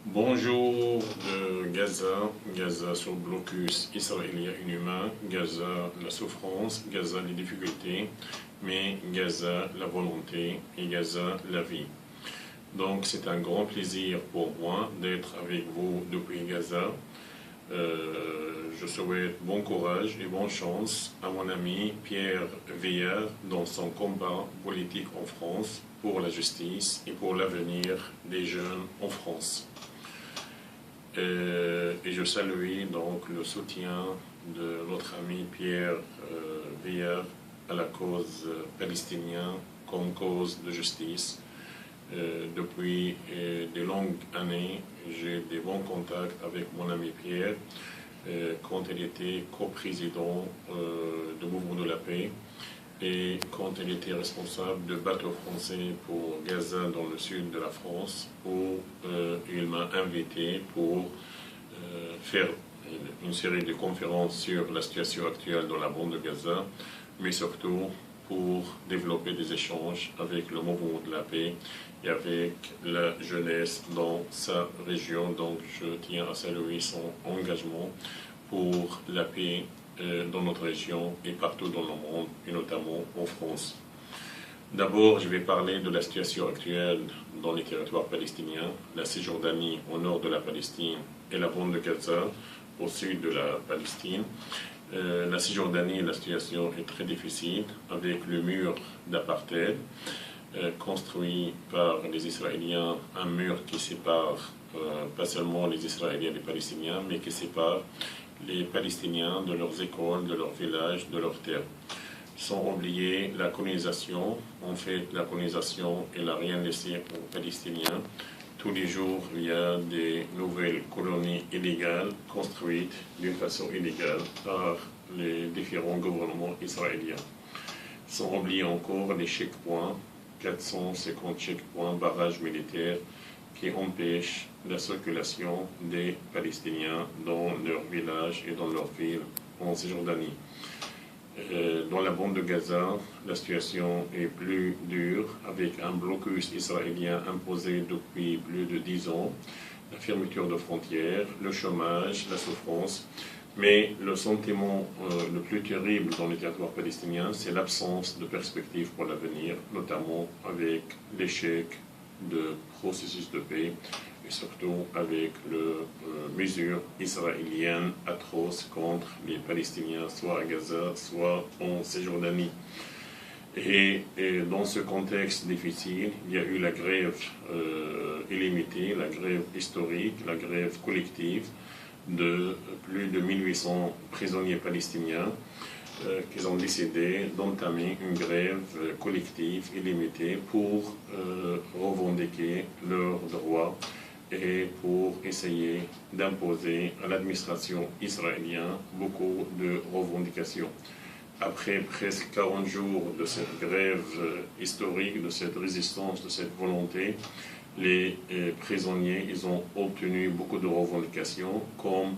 Bonjour de Gaza, Gaza sur le blocus israélien inhumain, Gaza la souffrance, Gaza les difficultés, mais Gaza la volonté et Gaza la vie. Donc c'est un grand plaisir pour moi d'être avec vous depuis Gaza. Je souhaite bon courage et bonne chance à mon ami Pierre Veillard dans son combat politique en France pour la justice et pour l'avenir des jeunes en France. Et je salue donc le soutien de notre ami Pierre Veillard à la cause palestinienne comme cause de justice. Depuis de longues années, j'ai des bons contacts avec mon ami Pierre quand il était coprésident du Mouvement de la Paix et quand il était responsable de bateaux français pour Gaza dans le sud de la France, où il m'a invité pour faire une série de conférences sur la situation actuelle dans la bande de Gaza, mais surtout pour développer des échanges avec le mouvement de la paix et avec la jeunesse dans sa région. Donc je tiens à saluer son engagement pour la paix dans notre région et partout dans le monde, et notamment en France. D'abord, je vais parler de la situation actuelle dans les territoires palestiniens, la Cisjordanie au nord de la Palestine et la bande de Gaza au sud de la Palestine. La Cisjordanie, la situation est très difficile avec le mur d'apartheid construit par les Israéliens, un mur qui sépare pas seulement les Israéliens et les Palestiniens, mais qui sépare les Palestiniens de leurs écoles, de leurs villages, de leurs terres. Sans oublier la colonisation. En fait, la colonisation, elle n'a rien laissé aux Palestiniens. Tous les jours, il y a des nouvelles colonies illégales construites d'une façon illégale par les différents gouvernements israéliens. Sans oublier encore les checkpoints, 450 checkpoints, barrages militaires qui empêchent la circulation des Palestiniens dans leurs villages et dans leurs villes en Cisjordanie. Dans la bande de Gaza, la situation est plus dure, avec un blocus israélien imposé depuis plus de 10 ans, la fermeture de frontières, le chômage, la souffrance. Mais le sentiment le plus terrible dans les territoires palestiniens, c'est l'absence de perspectives pour l'avenir, notamment avec l'échec de processus de paix et surtout avec les mesures israéliennes atroces contre les Palestiniens, soit à Gaza, soit en Cisjordanie. Et dans ce contexte difficile, il y a eu la grève illimitée, la grève historique, la grève collective de plus de 1800 prisonniers palestiniens qui ont décidé d'entamer une grève collective illimitée pour revendiquer leurs droits et pour essayer d'imposer à l'administration israélienne beaucoup de revendications. Après presque 40 jours de cette grève historique, de cette résistance, de cette volonté, les prisonniers ils ont obtenu beaucoup de revendications comme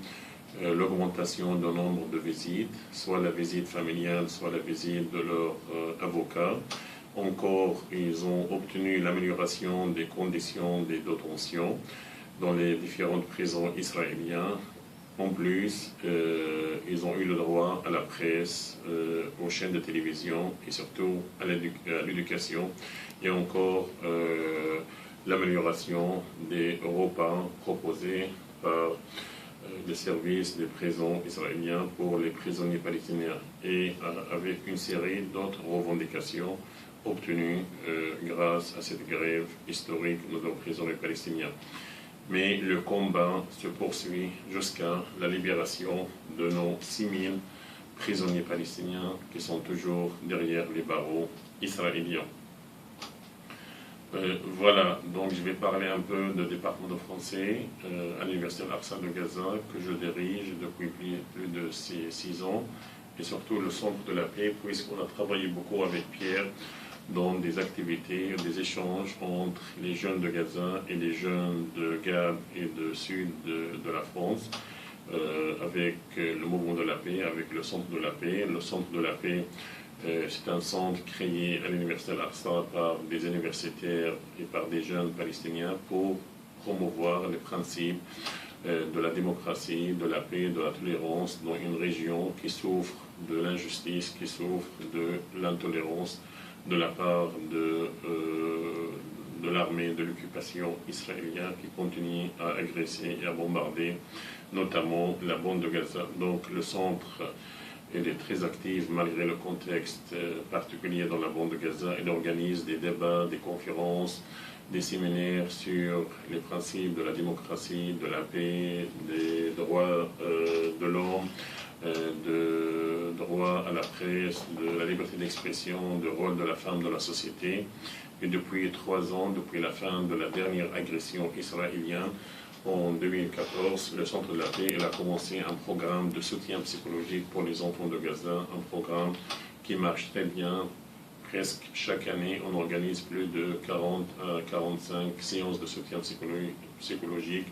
l'augmentation du nombre de visites, soit la visite familiale, soit la visite de leur avocat. Encore, ils ont obtenu l'amélioration des conditions de détention dans les différentes prisons israéliennes. En plus, ils ont eu le droit à la presse, aux chaînes de télévision et surtout à l'éducation. Et encore l'amélioration des repas proposés par les services des prisons israéliens pour les prisonniers palestiniens et avec une série d'autres revendications obtenues grâce à cette grève historique de nos prisonniers palestiniens. Mais le combat se poursuit jusqu'à la libération de nos 6000 prisonniers palestiniens qui sont toujours derrière les barreaux israéliens. Voilà, donc je vais parler un peu de département de français à l'Université Al-Aqsa de Gaza que je dirige depuis plus de 6 ans et surtout le centre de la paix puisqu'on a travaillé beaucoup avec Pierre dans des activités, des échanges entre les jeunes de Gaza et les jeunes de Gab et de sud de la France avec le mouvement de la paix, avec le centre de la paix. Le centre de la paix c'est un centre créé à l'Université Al-Aqsa par des universitaires et par des jeunes palestiniens pour promouvoir les principes de la démocratie, de la paix, de la tolérance dans une région qui souffre de l'injustice, qui souffre de l'intolérance de la part de l'armée de l'occupation israélienne qui continue à agresser et à bombarder, notamment la bande de Gaza. Donc le centre, elle est très active malgré le contexte particulier dans la bande de Gaza. Elle organise des débats, des conférences, des séminaires sur les principes de la démocratie, de la paix, des droits de l'homme, de droit à la presse, de la liberté d'expression, du rôle de la femme dans la société. Et depuis 3 ans, depuis la fin de la dernière agression israélienne, en 2014, le Centre de la Paix a commencé un programme de soutien psychologique pour les enfants de Gaza, un programme qui marche très bien. Presque chaque année, on organise plus de 40 à 45 séances de soutien psychologique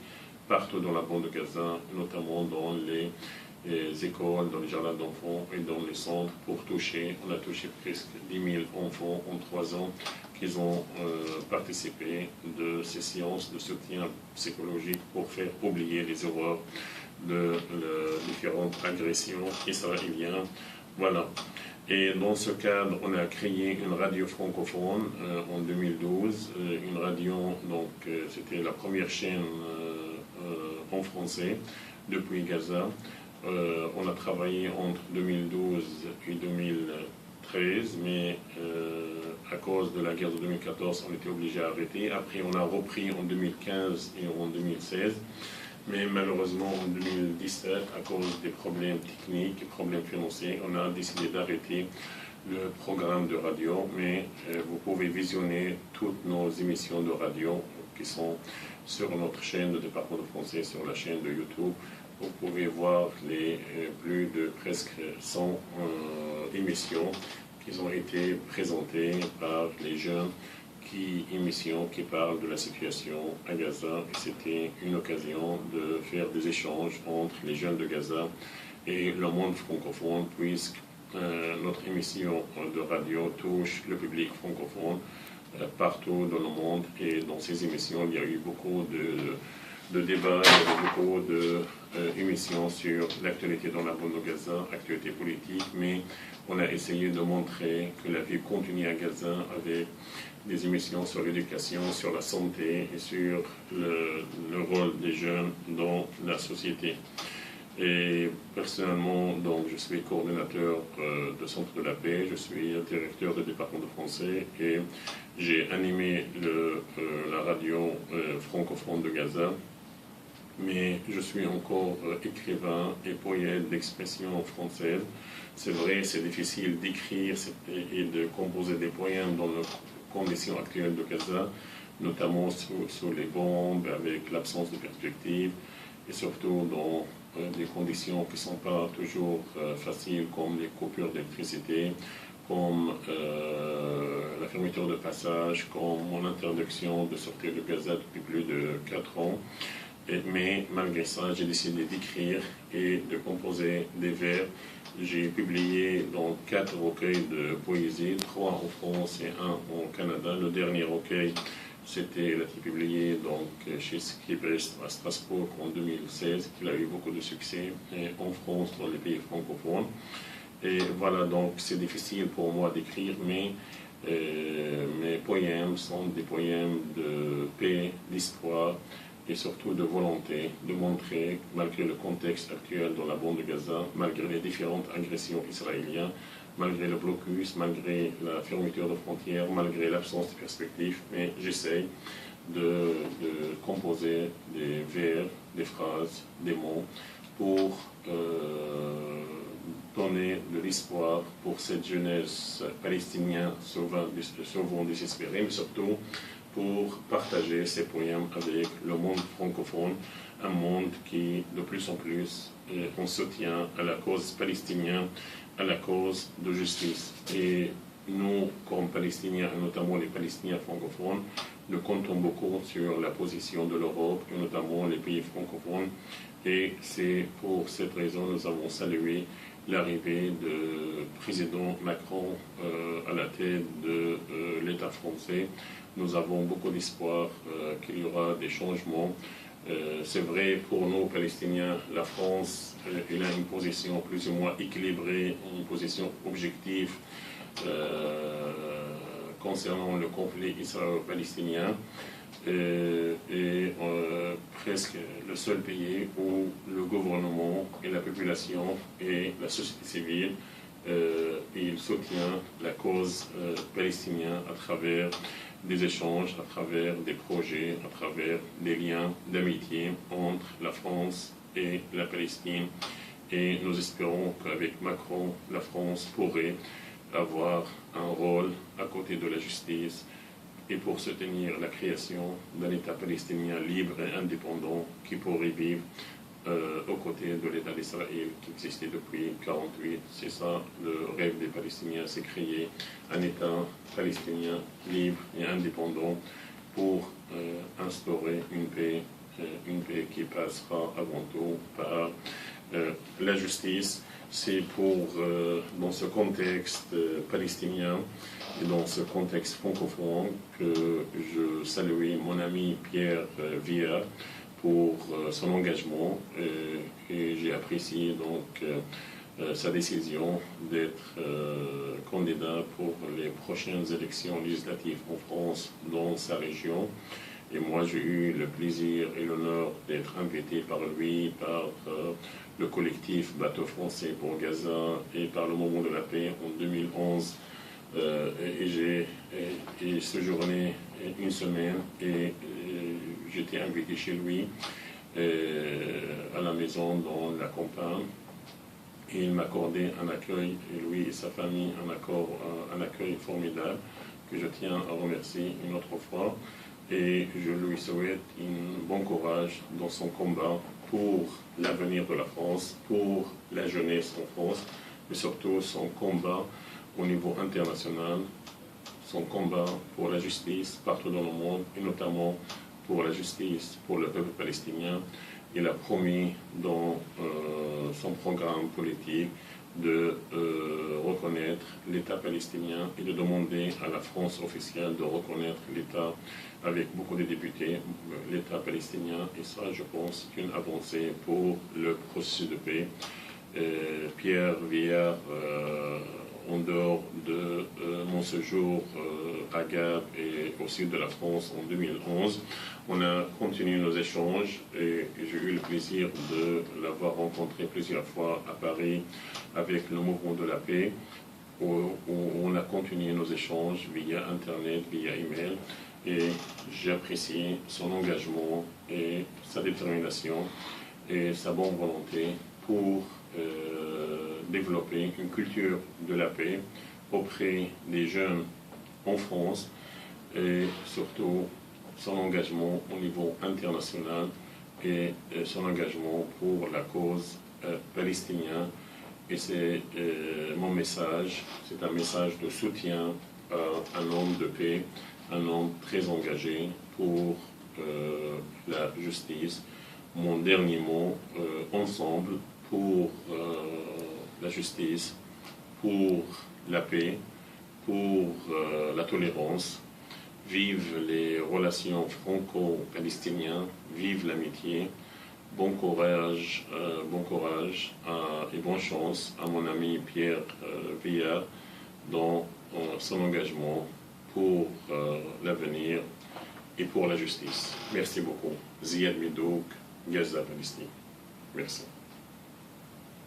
partout dans la bande de Gaza, notamment dans les écoles, dans les jardins d'enfants et dans les centres pour toucher. On a touché presque 10 000 enfants en 3 ans qui ont participé de ces séances de soutien psychologique pour faire oublier les horreurs de différentes agressions israéliennes. Voilà. Et dans ce cadre, on a créé une radio francophone en 2012. Une radio, donc c'était la première chaîne en français depuis Gaza. On a travaillé entre 2012 et 2013, mais à cause de la guerre de 2014, on était obligé d'arrêter. Après, on a repris en 2015 et en 2016. Mais malheureusement, en 2017, à cause des problèmes techniques et problèmes financiers, on a décidé d'arrêter le programme de radio. Mais vous pouvez visionner toutes nos émissions de radio qui sont sur notre chaîne de département de français, sur la chaîne de YouTube. Vous pouvez voir les plus de presque 100 émissions qui ont été présentées par les jeunes émissions qui parlent de la situation à Gaza. Et c'était une occasion de faire des échanges entre les jeunes de Gaza et le monde francophone, puisque notre émission de radio touche le public francophone partout dans le monde. Et dans ces émissions, il y a eu beaucoup de débats, il y avait beaucoup d'émissions sur l'actualité dans la bande de Gaza, actualité politique, mais on a essayé de montrer que la vie continue à Gaza avec des émissions sur l'éducation, sur la santé et sur le rôle des jeunes dans la société. Et personnellement, donc, je suis coordinateur de Centre de la Paix, je suis directeur du département de français et j'ai animé la radio francophone de Gaza. Mais je suis encore écrivain et poète d'expression française. C'est vrai, c'est difficile d'écrire et de composer des poèmes dans les conditions actuelles de Gaza, notamment sous les bombes, avec l'absence de perspective, et surtout dans des conditions qui ne sont pas toujours faciles, comme les coupures d'électricité, comme la fermeture de passage, comme mon interdiction de sortir de Gaza depuis plus de 4 ans. Mais malgré ça, j'ai décidé d'écrire et de composer des vers. J'ai publié donc 4 recueils de poésie, 3 en France et 1 au Canada. Le dernier recueil, il a été publié donc, chez Scribes à Strasbourg en 2016. Il a eu beaucoup de succès et en France, dans les pays francophones. Et voilà, donc c'est difficile pour moi d'écrire, mais mes poèmes sont des poèmes de paix, d'histoire, et surtout de volonté de montrer, malgré le contexte actuel dans la bande de Gaza, malgré les différentes agressions israéliennes, malgré le blocus, malgré la fermeture de frontières, malgré l'absence de perspective, mais j'essaye de composer des vers, des phrases, des mots pour donner de l'espoir pour cette jeunesse palestinienne souvent désespérée, mais surtout pour partager ces poèmes avec le monde francophone, un monde qui de plus en plus on soutient à la cause palestinienne, à la cause de justice. Et nous, comme Palestiniens, et notamment les Palestiniens francophones, nous comptons beaucoup sur la position de l'Europe, et notamment les pays francophones. Et c'est pour cette raison que nous avons salué l'arrivée du président Macron à la tête de l'État français Nous avons beaucoup d'espoir qu'il y aura des changements. C'est vrai, pour nous, Palestiniens, la France, elle a une position plus ou moins équilibrée, une position objective concernant le conflit israélo-palestinien. Et presque le seul pays où le gouvernement et la population et la société civile il soutient la cause palestinienne à travers des échanges, à travers des projets, à travers des liens d'amitié entre la France et la Palestine. Et nous espérons qu'avec Macron, la France pourrait avoir un rôle à côté de la justice et pour soutenir la création d'un État palestinien libre et indépendant qui pourrait vivre aux côtés de l'État d'Israël qui existait depuis 1948. C'est ça le rêve des Palestiniens, c'est créer un État palestinien libre et indépendant pour instaurer une paix qui passera avant tout par la justice. C'est pour, dans ce contexte palestinien et dans ce contexte francophone, que je salue mon ami Pierre Via pour son engagement et j'ai apprécié donc sa décision d'être candidat pour les prochaines élections législatives en France dans sa région. Et moi, j'ai eu le plaisir et l'honneur d'être invité par lui, par le collectif Bateau français pour Gaza et par le Mouvement de la paix en 2011. Et j'ai séjourné une semaine et j'étais invité chez lui à la maison dans la campagne. Et il m'accordait un accueil, et lui et sa famille, un accueil formidable que je tiens à remercier une autre fois. Et je lui souhaite un bon courage dans son combat pour l'avenir de la France, pour la jeunesse en France, mais surtout son combat au niveau international, son combat pour la justice partout dans le monde, et notamment pour la justice pour le peuple palestinien. Il a promis dans son programme politique de reconnaître l'État palestinien et de demander à la France officielle de reconnaître l'État avec beaucoup de députés, l'État palestinien. Et ça, je pense, c'est une avancée pour le processus de paix. Pierre Villard, en dehors de mon séjour à Gap et au sud de la France en 2011, on a continué nos échanges et j'ai eu le plaisir de l'avoir rencontré plusieurs fois à Paris avec le Mouvement de la paix, où on a continué nos échanges via Internet, via email, et j'apprécie son engagement et sa détermination et sa bonne volonté pour développer une culture de la paix auprès des jeunes en France et surtout son engagement au niveau international et son engagement pour la cause palestinienne. Et c'est mon message, c'est un message de soutien à un homme de paix, un homme très engagé pour la justice. Mon dernier mot, ensemble, pour la justice, pour la paix, pour la tolérance. Vive les relations franco-palestiniennes, vive l'amitié. Bon courage et bonne chance à mon ami Pierre Villard dans son engagement pour l'avenir et pour la justice. Merci beaucoup. Ziad Midouk, Gaza, Palestine. Merci.